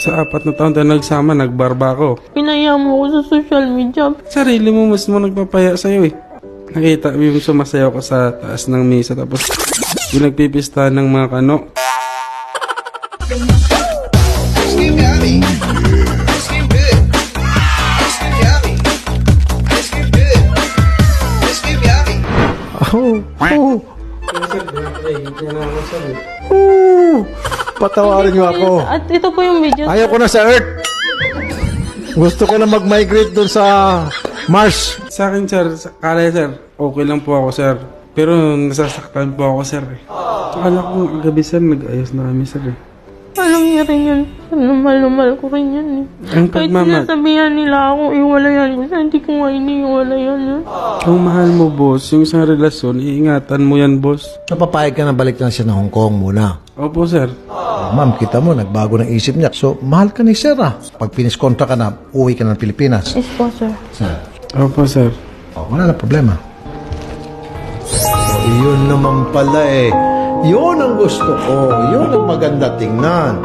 Sa 4 na taon tayo nagsama, nagbarba ako. Pinaya mo ko sa social media. Sarili mo mas mo nagpapaya sa'yo eh. Nakita mo yung sumasayaw ka sa taas ng mesa tapos yung nagpipista ng mga kano. Patawarin niyo ako. At ito po yung video. Ayaw ko na sa Earth. Gusto ko na mag-migrate doon sa Mars. Sa akin sir, kala sir, okay lang po ako sir. Pero nasasaktan po ako sir eh. Akala ko gabi sir, nag-ayos na kami sir eh. Alam niya rin yan. Normal ko rin yan eh. Ang Kahit pagmamahal. sinasabihan nila ako, iwalayan ko. Hindi ko nga iniiwalayan. Ang mahal mo boss, yung isang relasyon, iingatan mo yan boss. Napapayag ka na balik na siya ng Hong Kong muna. Opo sir. Ma'am, kita mo, nagbago ng isip niya. So, mahal ka ni Sir ah. Pag finish contract ka na, uwi ka na ng Pilipinas. Yes po, sir. Sir, Opo sir. wala na problema. So, yun naman pala eh. Yun ang gusto ko. Yun ang maganda tingnan.